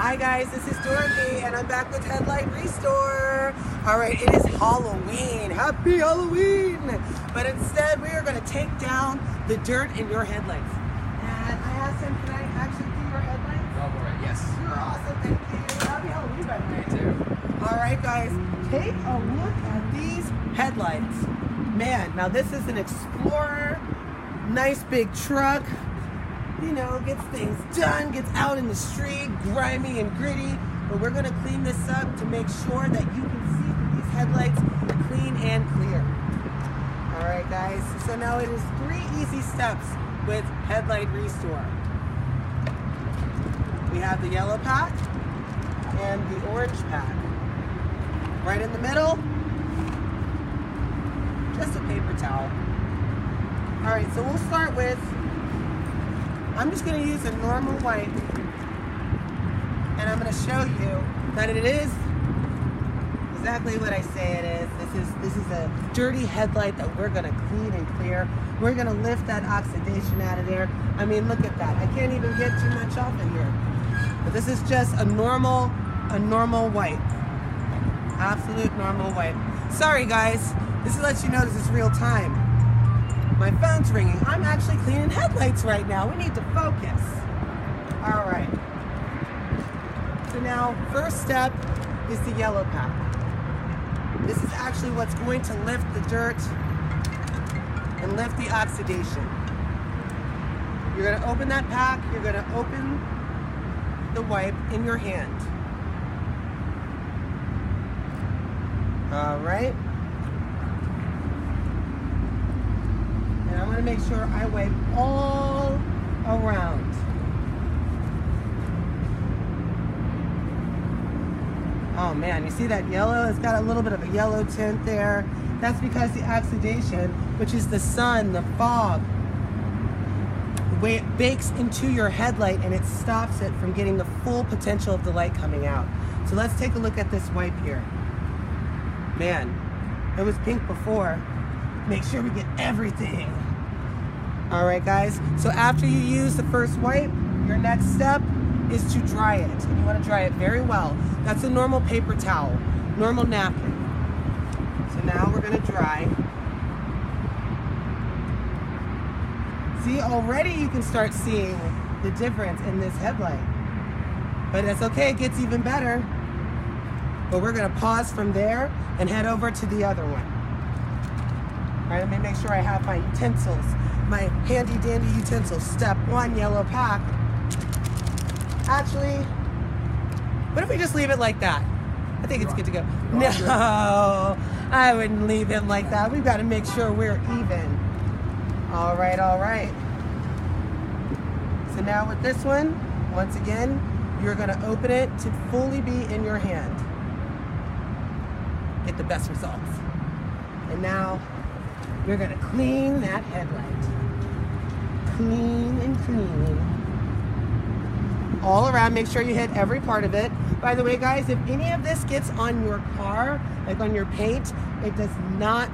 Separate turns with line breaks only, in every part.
Hi guys, this is Dorothy and I'm back with Headlight Restore. Alright, it is Halloween. Happy Halloween! But instead we are going to take down the dirt in your headlights. And I asked him, can I actually do your headlights?
Go for it, yes.
You're awesome, thank you. Happy Halloween, by the way.
Me too.
Alright guys, take a look at these headlights. Man, now this is an Explorer, nice big truck. You know, gets things done, gets out in the street, grimy and gritty. But we're gonna clean this up to make sure that you can see through these headlights clean and clear. All right, guys, so now it is 3 easy steps with Headlight Restore. We have the yellow pack and the orange pack. Right in the middle, just a paper towel. All right, so we'll start with, I'm just going to use a normal wipe, and I'm going to show you that it is exactly what I say it is. This is a dirty headlight that we're going to clean and clear. We're going to lift that oxidation out of there. I mean, look at that. I can't even get too much off in here. But this is just a normal wipe. Absolute normal wipe. Sorry guys, this lets you know this is real time. My phone's ringing. I'm actually cleaning headlights right now. We need to focus. All right. So now, first step is the yellow pack. This is actually what's going to lift the dirt and lift the oxidation. You're going to open that pack. You're going to open the wipe in your hand. All right. And I'm going to make sure I wipe all around. Oh man, you see that yellow? It's got a little bit of a yellow tint there. That's because the oxidation, which is the sun, the fog, the way it bakes into your headlight and it stops it from getting the full potential of the light coming out. So let's take a look at this wipe here. Man, it was pink before. Make sure we get everything. All right, guys. So after you use the first wipe, your next step is to dry it. And you want to dry it very well. That's a normal paper towel, normal napkin. So now we're going to dry. See, already you can start seeing the difference in this headlight. But it's okay, it gets even better. But we're going to pause from there and head over to the other one. All right, let me make sure I have my utensils, my handy dandy utensils. Step 1, yellow pack. Actually, what if we just leave it like that? I think it's good to go. No, I wouldn't leave it like that. We've got to make sure we're even. All right, all right. So now with this one, once again, you're going to open it to fully be in your hand. Get the best results. And now you're going to clean that headlight. Clean and clean. All around, make sure you hit every part of it. By the way, guys, if any of this gets on your car, like on your paint, it does not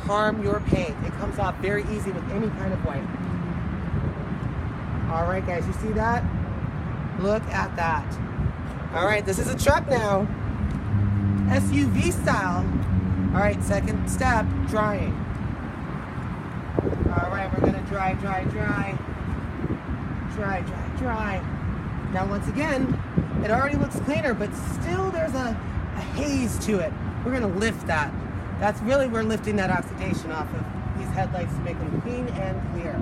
harm your paint. It comes off very easy with any kind of wipe. All right, guys, you see that? Look at that. All right, this is a truck now. SUV style. All right, second step, drying. All right, we're gonna dry. Now once again, it already looks cleaner, but still there's a haze to it. We're gonna lift that. That's really, we're lifting that oxidation off of these headlights to make them clean and clear.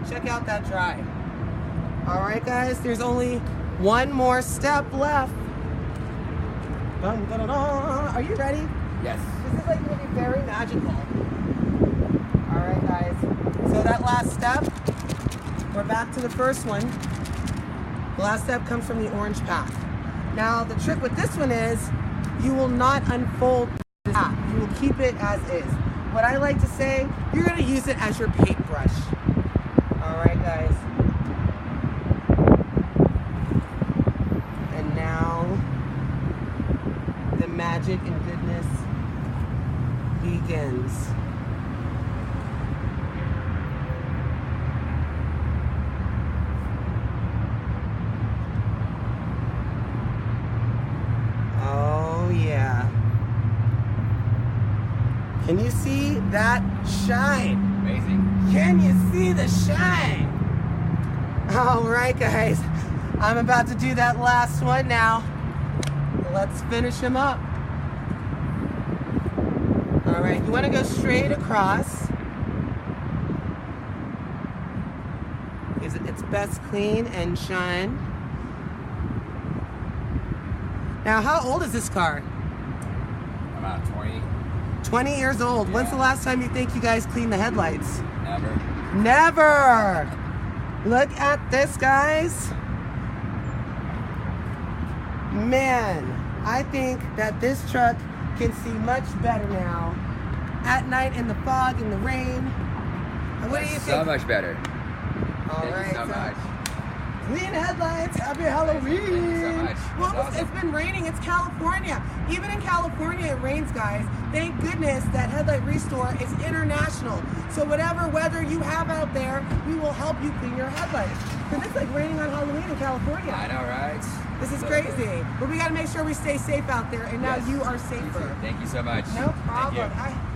Check out that dry. All right, guys, there's only one more step left. Dun, dun, dun, dun. Are you ready?
Yes.
This is like going to be very magical. All right, guys. So that last step, we're back to the first one. The last step comes from the orange pack. Now, the trick with this one is you will not unfold this pack. You will keep it as is. What I like to say, you're going to use it as your paintbrush. All right, guys. And now the magic and goodness begins. Can you see that shine?
Amazing.
Can you see the shine? All right, guys. I'm about to do that last one now. Let's finish him up. All right, you want to go straight across. It's best clean and shine. Now, how old is this car?
About 20.
20 years old.
Yeah.
When's the last time you think you guys cleaned the headlights?
Never.
Never! Look at this, guys. Man, I think that this truck can see much better now. At night, in the fog, in the rain. What do you think?
So much better.
All
Thank
right,
you so much.
Clean headlights, happy Halloween.
Thank you so much.
Well,
That's awesome.
it's been raining, it's California. Even in California it rains, guys. Thank goodness that Headlight Restore is international. So whatever weather you have out there, we will help you clean your headlights. Because it's like raining on Halloween in California.
I know, right?
This is crazy. But we gotta make sure we stay safe out there, and now
Yes.
you are safer.
Thank you so much.
No problem.
Thank you.